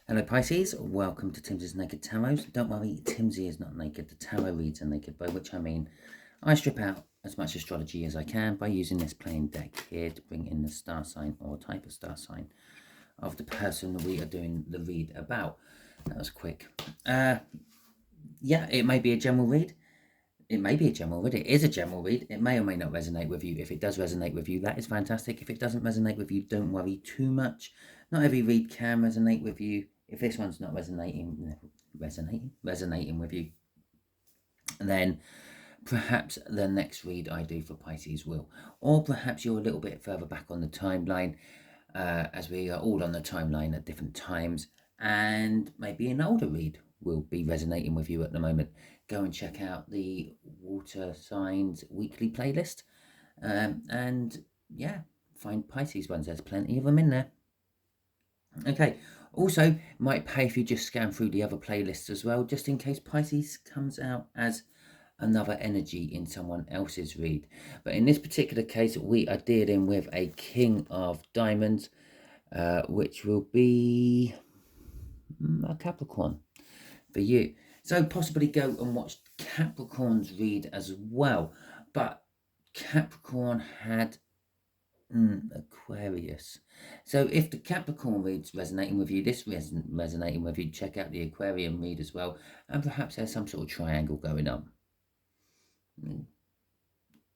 Hello Pisces, welcome to Timsy's Naked Tarot. Don't worry, Timsy is not naked, the tarot reads are naked, by which I mean I strip out as much astrology as I can by using this plain deck here to bring in the star sign or type of star sign of the person we are doing the read about. That was quick. Yeah, it may be a general read. It may be a general read. It is a general read. It may or may not resonate with you. If it does resonate with you, that is fantastic. If it doesn't resonate with you, don't worry too much. Not every read can resonate with you. If this one's not resonating with you, then perhaps the next read I do for Pisces will. Or perhaps you're a little bit further back on the timeline, as we are all on the timeline at different times, and maybe an older read will be resonating with you at the moment. Go and check out the Water Signs weekly playlist, and yeah, find Pisces ones. There's plenty of them in there. Okay, also might pay if you just scan through the other playlists as well, just in case Pisces comes out as another energy in someone else's read. But in this particular case, we are dealing with a King of Diamonds, which will be a Capricorn for you. So possibly go and watch Capricorn's read as well. But Capricorn had Aquarius. So if the Capricorn read's resonating with you, this resonating with you, check out the Aquarian read as well. And perhaps there's some sort of triangle going on.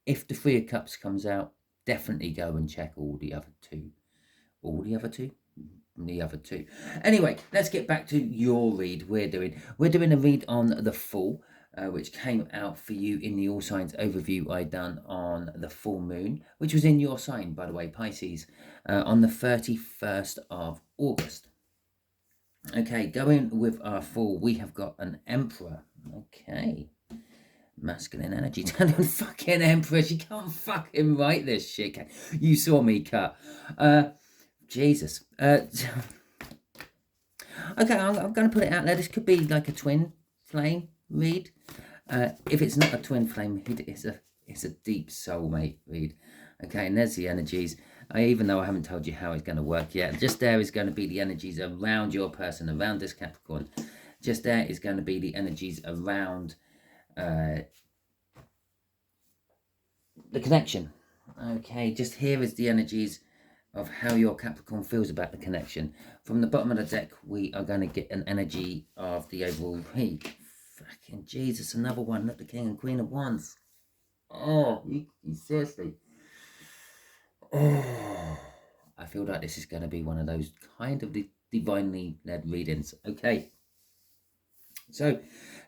If the Three of Cups comes out, definitely go and check all the other two. All the other two? The other two. Anyway, let's get back to your read. We're doing a read on the Fool, which came out for you in the All Signs overview I done on the full moon, which was in your sign, by the way, Pisces, on the 31st of August. Okay, going with our Fool, we have got an Emperor. Okay. Masculine energy turned on fucking Emperor. She can't fucking write this shit. You saw me cut. Jesus. Okay, I'm going to put it out there. This could be like a twin flame read. If it's not a twin flame read, it's a deep soulmate read. Okay, and there's the energies. Even though I haven't told you how it's going to work yet, just there is going to be the energies around your person, around this Capricorn. Just there is going to be the energies around the connection. Okay, just here is the energies of how your Capricorn feels about the connection. From the bottom of the deck, we are going to get an energy of the overall read. Fucking Jesus, another one. Look, the King and Queen of Wands. Oh, you seriously. Oh, I feel like this is going to be one of those kind of divinely led readings. Okay. So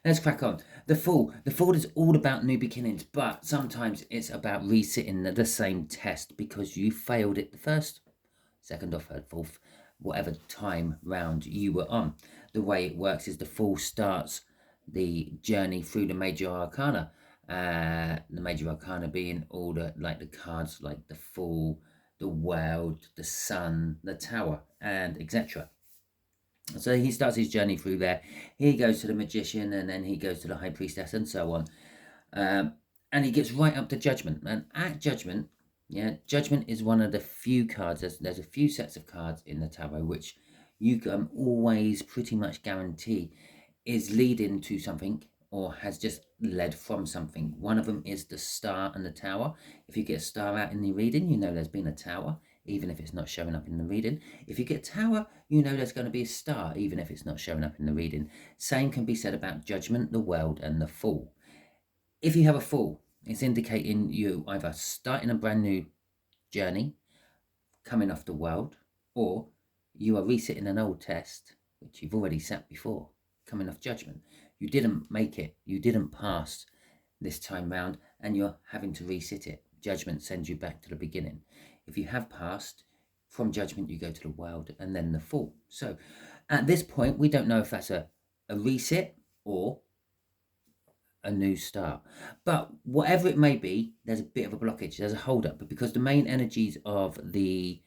let's crack on. The Fool. The Fool is all about new beginnings, but sometimes it's about resitting the same test because you failed it the first, second or third, fourth, whatever time round you were on. The way it works is the Fool starts the journey through the major arcana. The major arcana being all the cards like the Fool, the World, the Sun, the Tower, and etc. So he starts his journey through there. He goes to the Magician, and then he goes to the High Priestess, and so on. And he gets right up to Judgment. And at Judgment, Judgment is one of the few cards. There's a few sets of cards in the tarot which you can always pretty much guarantee is leading to something or has just led from something. One of them is the Star and the Tower. If you get a star out in the reading, you know there's been a tower, even if it's not showing up in the reading. If you get Tower, you know there's going to be a star, even if it's not showing up in the reading. Same can be said about Judgment, the World, and the Fool. If you have a Fool, it's indicating you either starting a brand new journey, coming off the World, or you are resitting an old test, which you've already sat before, coming off Judgment. You didn't make it, you didn't pass this time round, and you're having to resit it. Judgment sends you back to the beginning. If you have passed, from Judgment you go to the World and then the Fool. So at this point, we don't know if that's a reset or a new start. But whatever it may be, there's a bit of a blockage, there's a hold up. But because the main energies of the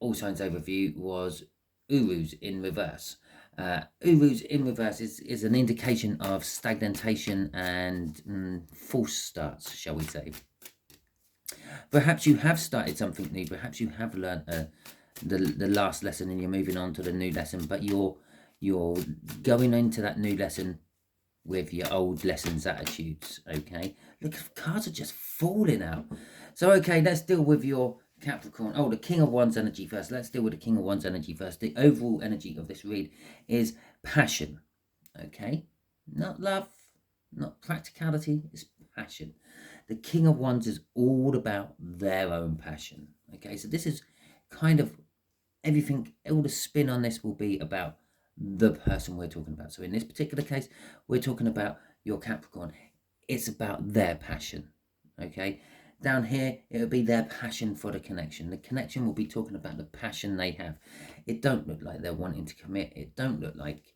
All Signs overview was Urus in reverse. Urus in reverse is an indication of stagnation and false starts, shall we say. Perhaps you have started something new. Perhaps you have learned the last lesson and you're moving on to the new lesson, but you're going into that new lesson with your old lessons attitudes. Okay, look, cards are just falling out. So okay, let's deal with your Capricorn. Oh, the King of Wands energy first. Let's deal with the King of Wands energy first. The overall energy of this read is passion. Okay, not love, not practicality, it's passion. The King of Wands is all about their own passion. Okay, so this is kind of everything, all the spin on this will be about the person we're talking about. So in this particular case, we're talking about your Capricorn. It's about their passion. Okay, down here it'll be their passion for the connection. The connection will be talking about the passion they have. It don't look like they're wanting to commit. It don't look like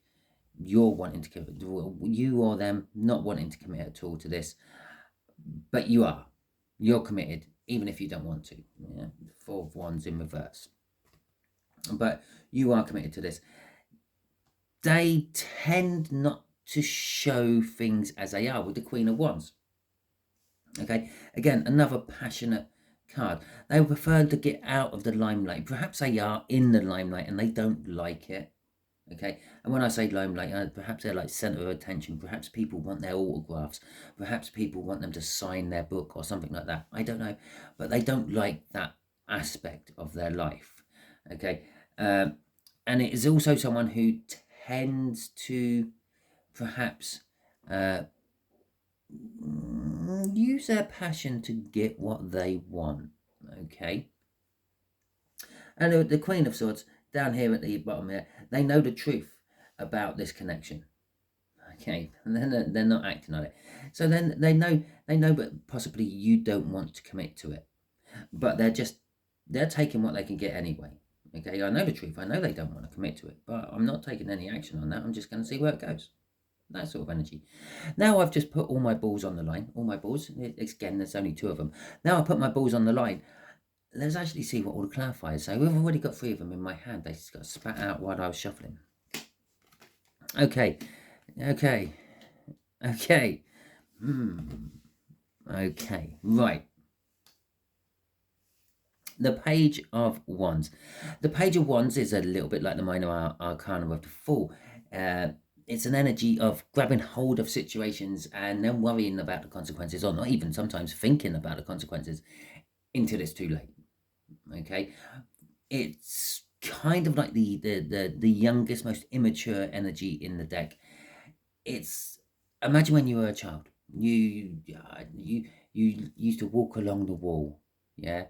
you're wanting to commit, you or them not wanting to commit at all to this, but you're committed even if you don't want to. Yeah? Four of Wands in reverse, but you are committed to this. They tend not to show things as they are with the Queen of Wands. Okay, again, another passionate card. They prefer to get out of the limelight. Perhaps they are in the limelight and they don't like it. Okay, and when I say limelight, perhaps they're like center of attention. Perhaps people want their autographs. Perhaps people want them to sign their book or something like that. I don't know, but they don't like that aspect of their life. Okay, and it is also someone who tends to perhaps use their passion to get what they want. Okay, and the Queen of Swords down here at the bottom here, they know the truth about this connection. Okay, and then they're not acting on it. So then they know, but possibly you don't want to commit to it. But they're taking what they can get anyway. Okay, I know the truth. I know they don't want to commit to it, but I'm not taking any action on that. I'm just going to see where it goes. That sort of energy. Now I've just put all my balls on the line. All my balls. Again, there's only 2 of them. Now I put my balls on the line. Let's actually see what all the clarifiers say. We've already got 3 of them in my hand. They just got spat out while I was shuffling. Okay. Okay. Okay. Okay. Right. The Page of Wands. The Page of Wands is a little bit like the Minor Arcana of the Fool. It's an energy of grabbing hold of situations and then worrying about the consequences, or not even sometimes thinking about the consequences until it's too late. Okay, it's kind of like the youngest, most immature energy in the deck. It's, imagine when you were a child, you used to walk along the wall, yeah,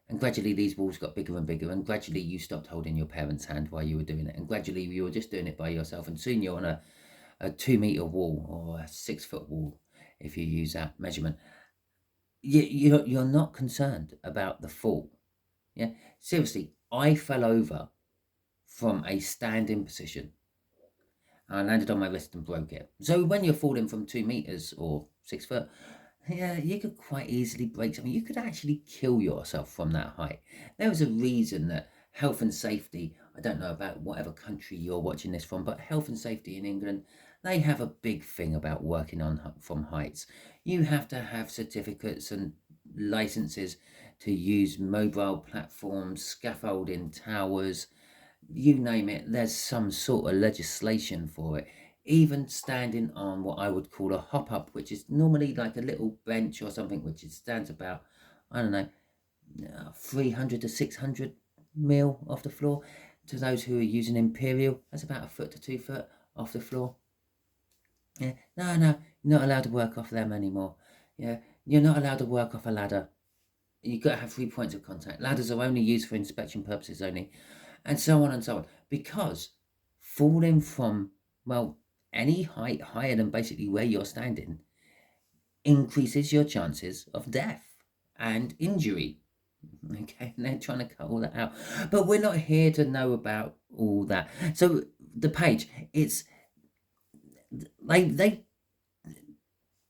and gradually these walls got bigger and bigger, and gradually you stopped holding your parents' hand while you were doing it, and gradually you were just doing it by yourself, and soon you're on a 2-meter wall or a 6-foot wall, if you use that measurement. You're not concerned about the fall. Yeah, seriously, I fell over from a standing position. I landed on my wrist and broke it. So when you're falling from 2 meters or 6 foot, yeah, you could quite easily break something. You could actually kill yourself from that height. There was a reason that health and safety, I don't know about whatever country you're watching this from, but health and safety in England, they have a big thing about working on from heights. You have to have certificates and licenses to use mobile platforms, scaffolding towers, you name it, there's some sort of legislation for it. Even standing on what I would call a hop-up, which is normally like a little bench or something, which stands about, I don't know, 300 to 600 mil off the floor. To those who are using Imperial, that's about 1 foot to 2 foot off the floor. Yeah, no, you're not allowed to work off them anymore. Yeah, you're not allowed to work off a ladder. You've got to have 3 points of contact. Ladders are only used for inspection purposes only, and so on and so on. Because falling from, well, any height higher than basically where you're standing increases your chances of death and injury. Okay, and they're trying to cut all that out. But we're not here to know about all that. So the page, it's,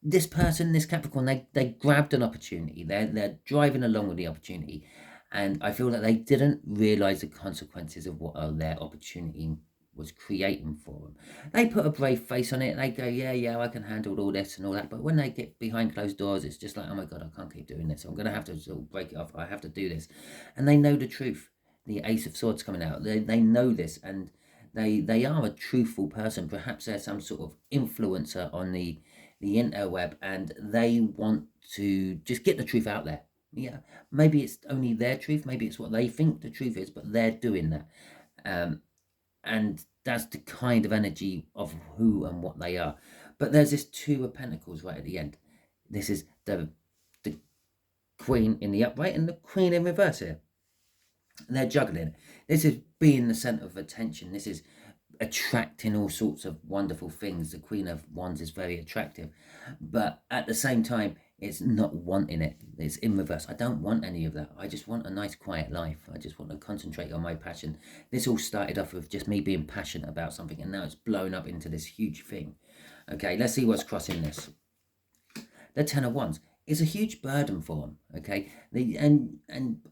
this person, this Capricorn, they grabbed an opportunity. They're driving along with the opportunity, and I feel that they didn't realize the consequences of what their opportunity was creating for them. They put a brave face on it. They go, yeah, I can handle all this and all that. But when they get behind closed doors, it's just like, oh my God, I can't keep doing this. I'm going to have to sort of break it off. I have to do this. And they know the truth. the Ace of Swords coming out. They know this, and they are a truthful person. Perhaps they're some sort of influencer on the interweb, and they want to just get the truth out there. Yeah, maybe it's only their truth, maybe it's what they think the truth is, but they're doing that. And that's the kind of energy of who and what they are. But there's this Two of Pentacles right at the end. This is the Queen in the upright and the Queen in reverse here. They're juggling it. This is being the centre of attention. This is attracting all sorts of wonderful things. The Queen of Wands is very attractive, but at the same time, it's not wanting it. It's in reverse. I don't want any of that. I just want a nice quiet life. I just want to concentrate on my passion. This all started off with just me being passionate about something, and now it's blown up into this huge thing. Okay, let's see what's crossing this. The Ten of Wands is a huge burden for them. Okay, and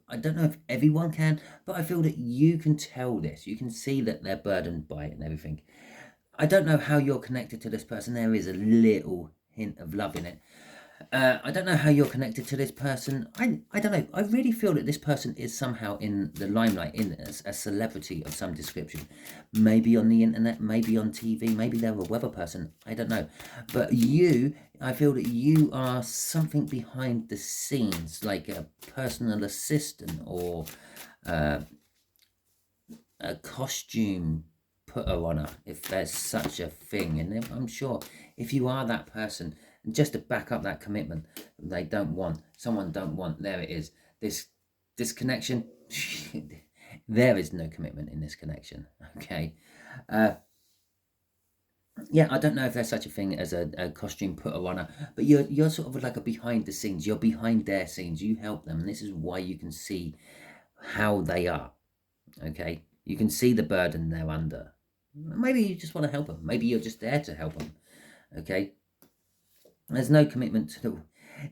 I don't know if everyone can, but I feel that you can tell this. You can see that they're burdened by it and everything. I don't know how you're connected to this person. There is a little hint of love in it. I don't know how you're connected to this person. I don't know. I really feel that this person is somehow in the limelight, in a celebrity of some description. Maybe on the internet, maybe on TV, maybe they're a weather person. I don't know. But I feel that you are something behind the scenes, like a personal assistant or a costume putter-on, if there's such a thing. And I'm sure if you are that person, just to back up that commitment they don't want, someone don't want, there it is. This connection, there is no commitment in this connection. Okay. Yeah, I don't know if there's such a thing as a costume putter-on, but you're sort of like a behind the scenes. You're behind their scenes. You help them, and this is why you can see how they are. Okay, you can see the burden they're under. Maybe you just want to help them. Maybe you're just there to help them. Okay. There's no commitment to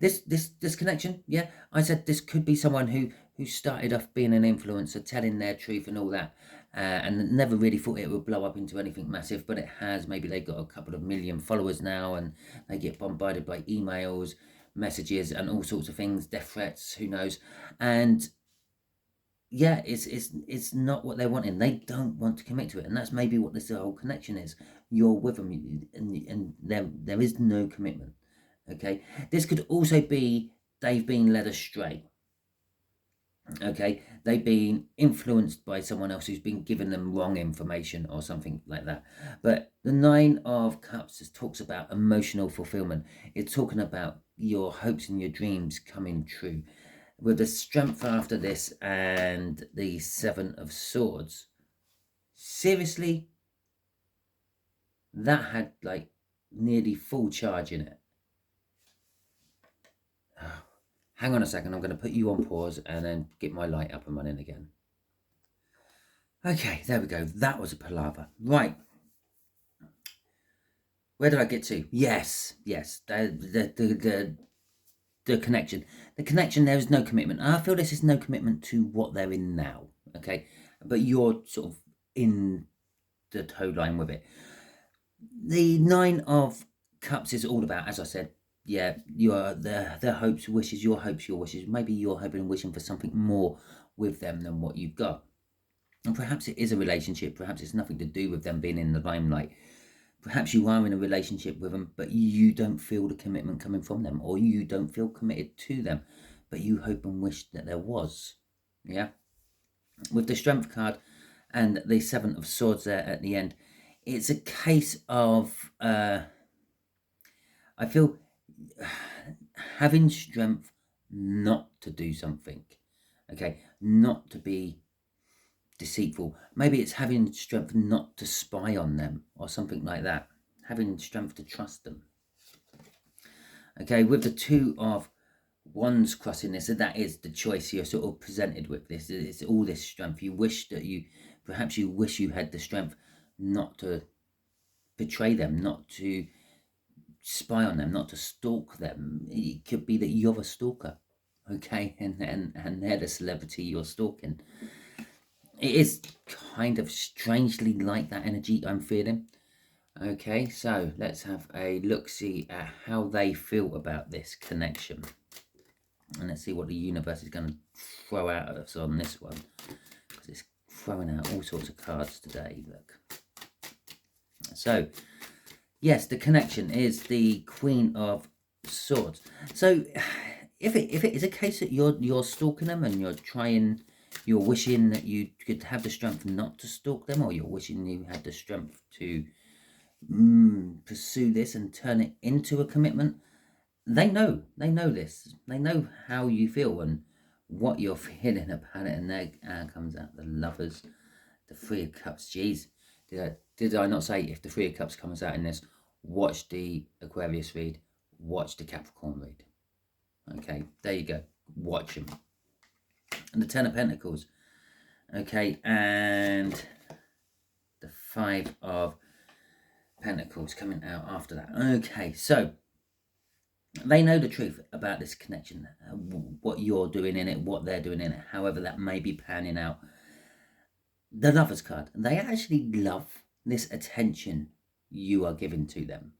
this connection. Yeah, I said this could be someone who started off being an influencer, telling their truth and all that, and never really thought it would blow up into anything massive, but it has. Maybe they got a couple of million followers now, and they get bombarded by emails, messages, and all sorts of things, death threats, who knows. And yeah, it's not what they're wanting. They don't want to commit to it, and that's maybe what this whole connection is. You're with them, and there is no commitment. Okay, this could also be they've been led astray. Okay, they've been influenced by someone else who's been giving them wrong information or something like that. But the Nine of Cups talks about emotional fulfillment. It's talking about your hopes and your dreams coming true. With the Strength after this and the Seven of Swords, seriously, that had like nearly full charge in it. Hang on a second, I'm going to put you on pause and then get my light up and running again. Okay, there we go. That was a palaver. Right. Where did I get to? Yes. The connection. The connection, there is no commitment. I feel this is no commitment to what they're in now. Okay. But you're sort of in the toe line with it. The Nine of Cups is all about, as I said, yeah, their hopes, wishes, your hopes, your wishes. Maybe you're hoping and wishing for something more with them than what you've got. And perhaps it is a relationship. Perhaps it's nothing to do with them being in the limelight. Perhaps you are in a relationship with them, but you don't feel the commitment coming from them, or you don't feel committed to them, but you hope and wish that there was. Yeah. With the Strength card and the Seven of Swords there at the end, it's a case of, I feel, having strength not to do something. Okay, not to be deceitful. Maybe it's having strength not to spy on them or something like that. Having strength to trust them. Okay, with the Two of Wands crossing this, so that is the choice you're sort of presented with. This is all this strength. You wish that perhaps you wish you had the strength not to betray them, not to spy on them, not to stalk them. It could be that you're a stalker, okay, and they're the celebrity you're stalking. It is kind of strangely like that energy I'm feeling. Okay, so let's have a look-see at how they feel about this connection. And let's see what the universe is going to throw out at us on this one. Because it's throwing out all sorts of cards today. Look. So, yes, the connection is the Queen of Swords. So, if it is a case that you're stalking them and you're wishing that you could have the strength not to stalk them, or you're wishing you had the strength to pursue this and turn it into a commitment, they know this. They know how you feel and what you're feeling about it. And there comes out the Lovers, the Three of Cups. Jeez, did I not say if the Three of Cups comes out in this, watch the Aquarius read, watch the Capricorn read. Okay, there you go. Watch them. And the Ten of Pentacles. Okay, and the Five of Pentacles coming out after that. Okay, so they know the truth about this connection, what you're doing in it, what they're doing in it, however that may be panning out. The Lovers card, they actually love this attention you are giving to them.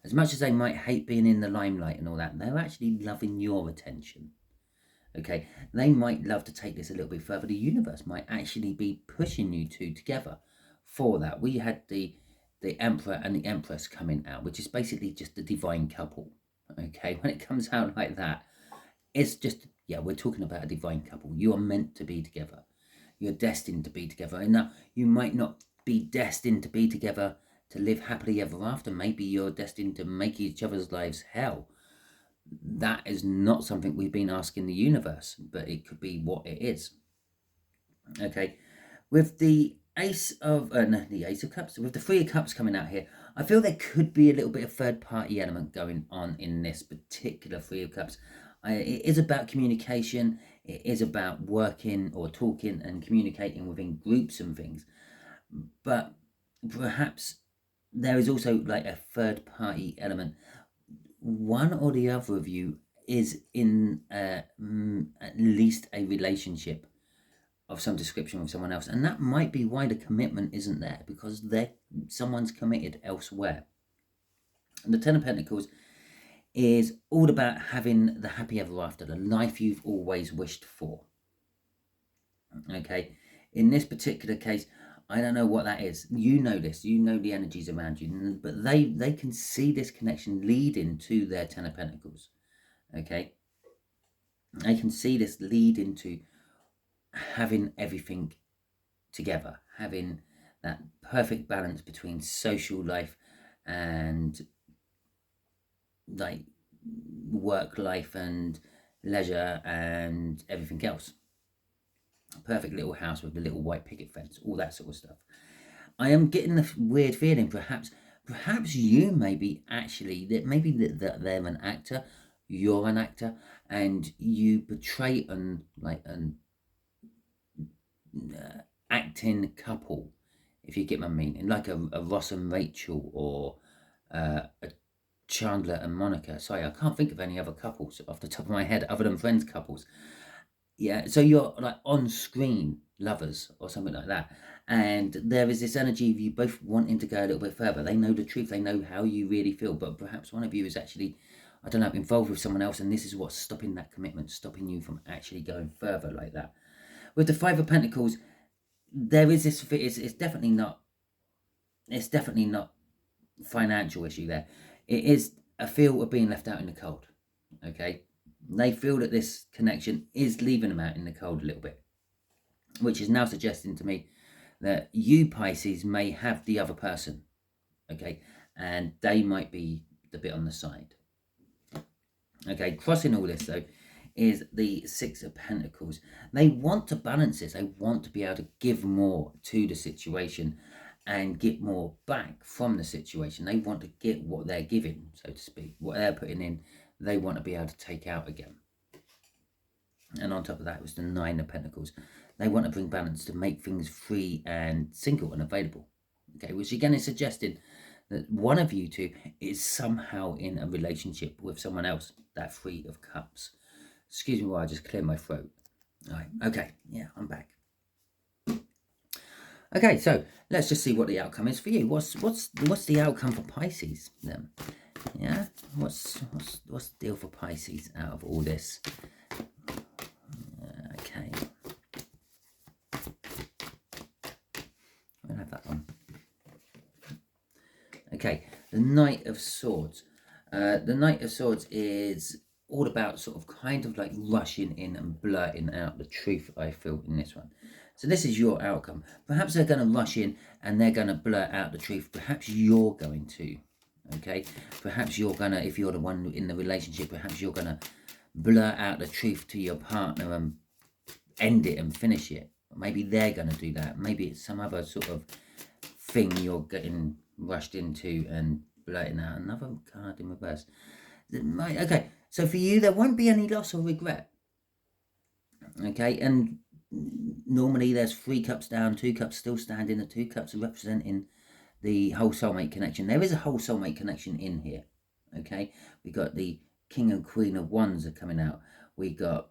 As much as they might hate being in the limelight and all that, they're actually loving your attention. Okay, they might love to take this a little bit further. The universe might actually be pushing you two together for that. We had the Emperor and the Empress coming out, which is basically just the divine couple. Okay, when it comes out like that, it's just, yeah, we're talking about a divine couple. You are meant to be together. You're destined to be together. And now, you might not be destined to be together to live happily ever after. Maybe you're destined to make each other's lives hell. That is not something we've been asking the universe, but it could be what it is. Okay, with the Ace of Cups, with the Three of Cups coming out here, I feel there could be a little bit of third-party element going on in this particular Three of Cups. It is about communication. It is about working or talking and communicating within groups and things. But perhaps there is also like a third-party element. One or the other of you is in at least a relationship of some description with someone else, and that might be why the commitment isn't there, because someone's committed elsewhere. And the Ten of Pentacles is all about having the happy ever after, the life you've always wished for. Okay, in this particular case, I don't know what that is. You know this. You know the energies around you. But they can see this connection leading to their Ten of Pentacles. Okay? They can see this lead into having everything together. Having that perfect balance between social life and like work life and leisure and everything else. Perfect little house with the little white picket fence, all that sort of stuff. I am getting the weird feeling, perhaps you maybe actually, that maybe that they're an actor, you're an actor, and you portray an acting couple, if you get my meaning, like a Ross and Rachel, or a Chandler and Monica. Sorry, I can't think of any other couples off the top of my head other than Friends couples. Yeah, so you're like on screen lovers or something like that, and there is this energy of you both wanting to go a little bit further. They know the truth, they know how you really feel, but perhaps one of you is actually, I don't know, involved with someone else, and this is what's stopping that commitment, stopping you from actually going further like that. With the Five of Pentacles, there is this, it's definitely not financial issue there. It is a feel of being left out in the cold. Okay, they feel that this connection is leaving them out in the cold a little bit, which is now suggesting to me that you, Pisces, may have the other person, okay, and they might be the bit on the side. Okay, crossing all this, though, is the Six of Pentacles. They want to balance this. They want to be able to give more to the situation and get more back from the situation. They want to get what they're giving, so to speak, what they're putting in. They want to be able to take out again. And on top of that was the Nine of Pentacles. They want to bring balance to make things free and single and available. Okay, which again is suggesting that one of you two is somehow in a relationship with someone else, that Three of Cups. Excuse me while I just clear my throat. All right, okay, yeah, I'm back. Okay, so let's just see what the outcome is for you. What's the outcome for Pisces then? Yeah, what's the deal for Pisces out of all this? Okay. Okay, the Knight of Swords. The Knight of Swords is all about sort of kind of like rushing in and blurting out the truth, I feel, in this one. So this is your outcome. Perhaps they're going to rush in and they're going to blurt out the truth. Perhaps you're going to, okay? Perhaps you're going to, if you're the one in the relationship, perhaps you're going to blurt out the truth to your partner and end it and finish it. Maybe they're going to do that. Maybe it's some other sort of thing you're getting rushed into and blurting out. Another card in reverse. Okay, so for you, there won't be any loss or regret. Okay, and normally there's 3 cups down, 2 cups still standing. The 2 cups are representing the whole soulmate connection. There is a whole soulmate connection in here. Okay, we got the King and Queen of Wands are coming out. We got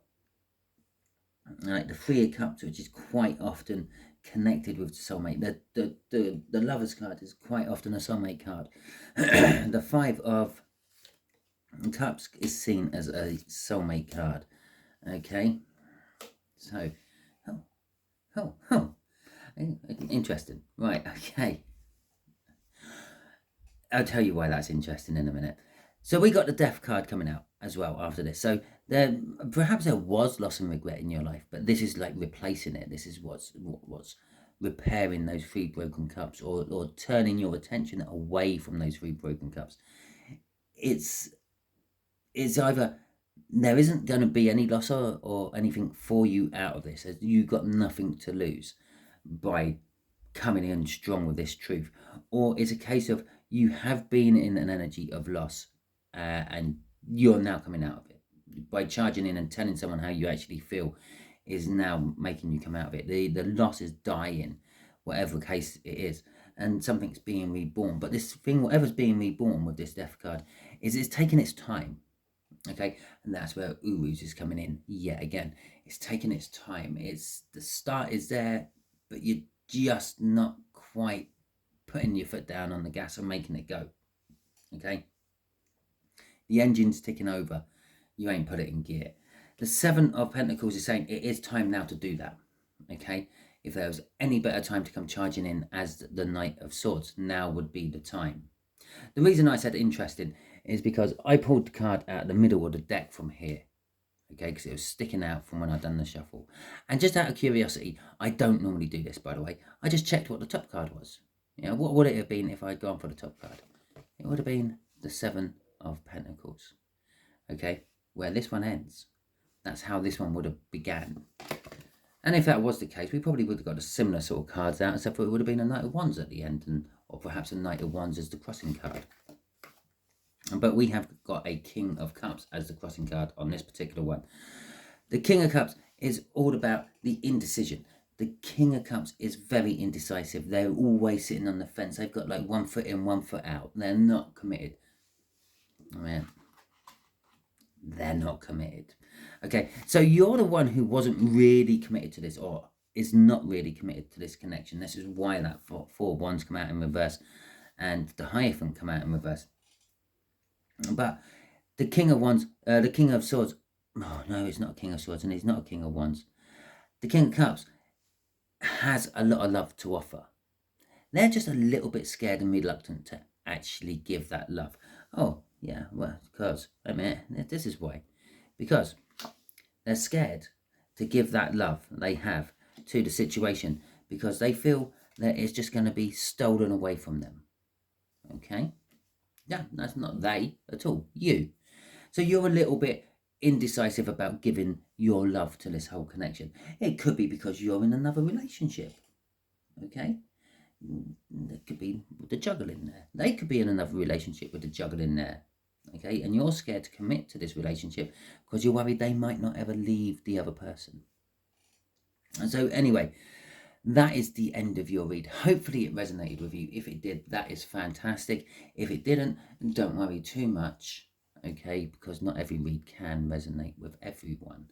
like the 3 of Cups, which is quite often connected with the soulmate. The Lovers card is quite often a soulmate card. The 5 of Cups is seen as a soulmate card. Okay, so interesting, right? Okay, I'll tell you why that's interesting in a minute. So we got the Death card coming out as well after this. So perhaps there was loss and regret in your life, but this is like replacing it. This is what's repairing those 3 broken cups, or turning your attention away from those 3 broken cups. It's either there isn't going to be any loss or anything for you out of this, as you've got nothing to lose by coming in strong with this truth, or it's a case of you have been in an energy of loss and you're now coming out of it. By charging in and telling someone how you actually feel is now making you come out of it. The loss is dying, whatever case it is, and something's being reborn. But this thing, whatever's being reborn with this Death card, is it's taking its time. Okay, and that's where Urus is coming in yet again. It's taking its time. It's the start is there, but you're just not quite putting your foot down on the gas and making it go. Okay, the engine's ticking over. You ain't put it in gear. The 7 of Pentacles is saying it is time now to do that. Okay, if there was any better time to come charging in as the Knight of Swords, now would be the time. The reason I said interesting is because I pulled the card out of the middle of the deck from here. Okay, because it was sticking out from when I'd done the shuffle. And just out of curiosity, I don't normally do this, by the way. I just checked what the top card was. You know, what would it have been if I'd gone for the top card? It would have been the 7 of Pentacles. Okay, where this one ends. That's how this one would have began. And if that was the case, we probably would have got a similar sort of cards out, except for it would have been a Knight of Wands at the end, or perhaps a Knight of Wands as the crossing card. But we have got a King of Cups as the crossing card on this particular one. The King of Cups is all about the indecision. The King of Cups is very indecisive. They're always sitting on the fence. They've got like 1 foot in, 1 foot out. They're not committed. Man, they're not committed. Okay, so you're the one who wasn't really committed to this, or is not really committed to this connection. This is why that 4 Wands come out in reverse and the Hierophant come out in reverse. But the King of Wands, the King of Swords, oh no, it's not a King of Swords and he's not a King of Wands. The King of Cups has a lot of love to offer. They're just a little bit scared and reluctant to actually give that love. Oh, yeah, well, because, I mean, this is why. Because they're scared to give that love they have to the situation because they feel that it's just going to be stolen away from them. Okay? Yeah, that's not they at all, you. So you're a little bit indecisive about giving your love to this whole connection. It could be because you're in another relationship. Okay? There could be the juggling there. They could be in another relationship with the juggling there. Okay, and you're scared to commit to this relationship because you're worried they might not ever leave the other person. And so anyway, that is the end of your read. Hopefully it resonated with you. If it did, that is fantastic. If it didn't, don't worry too much. Okay, because not every read can resonate with everyone.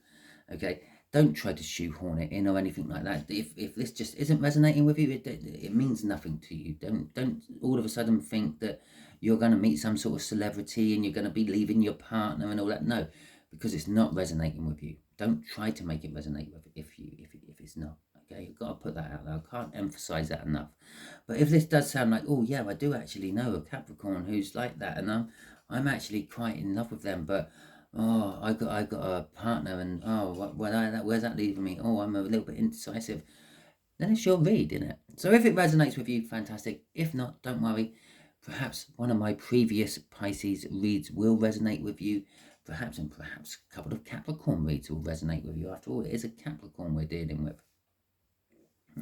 Okay, don't try to shoehorn it in or anything like that. If this just isn't resonating with you, it means nothing to you. Don't all of a sudden think that you're going to meet some sort of celebrity and you're going to be leaving your partner and all that. No, because it's not resonating with you. Don't try to make it resonate with if it's not. Okay, you've got to put that out there. I can't emphasize that enough. But if this does sound like, oh yeah, I do actually know a Capricorn who's like that, and I'm actually quite in love with them, but oh, I got a partner, and oh, where's that leaving me? Oh, I'm a little bit indecisive. Then it's your read, isn't it? So if it resonates with you, fantastic. If not, don't worry. Perhaps one of my previous Pisces reads will resonate with you. Perhaps a couple of Capricorn reads will resonate with you. After all, it is a Capricorn we're dealing with.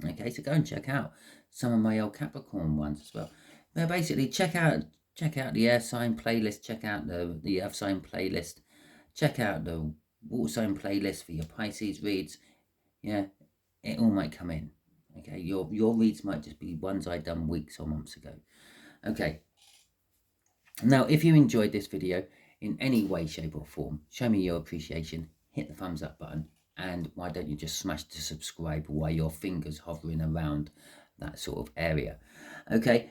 Okay, so go and check out some of my old Capricorn ones as well. But basically, check out the air sign playlist. Check out the earth sign playlist. Check out the water sign playlist for your Pisces reads. Yeah, it all might come in. Okay, your reads might just be ones I done weeks or months ago. Okay. Now, if you enjoyed this video in any way, shape or form, show me your appreciation. Hit the thumbs up button. And why don't you just smash the subscribe while your fingers hovering around that sort of area. Okay,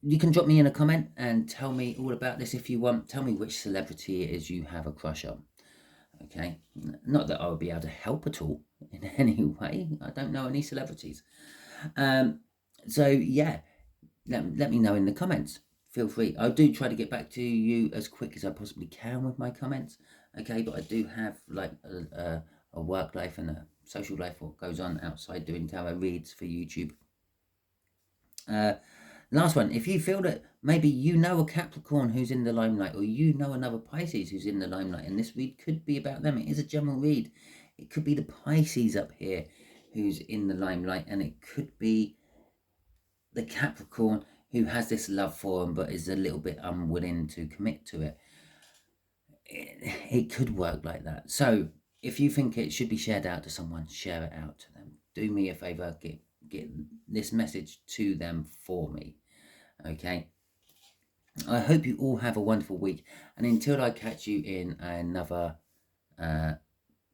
you can drop me in a comment and tell me all about this if you want. Tell me which celebrity it is you have a crush on. Okay, not that I would be able to help at all in any way. I don't know any celebrities. So yeah, let me know in the comments. Feel free. I do try to get back to you as quick as I possibly can with my comments. Okay, but I do have like a work life and a social life, what goes on outside doing tarot reads for YouTube. Last one, if you feel that maybe you know a Capricorn who's in the limelight, or you know another Pisces who's in the limelight, and this read could be about them. It is a general read. It could be the Pisces up here who's in the limelight, and it could be the Capricorn who has this love for them but is a little bit unwilling to commit to it. It could work like that. So if you think it should be shared out to someone, share it out to them. Do me a favor, get this message to them for me. Okay, I hope you all have a wonderful week, and until I catch you in another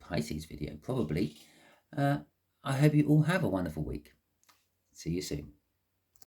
Pisces video, probably, I hope you all have a wonderful week. See you soon.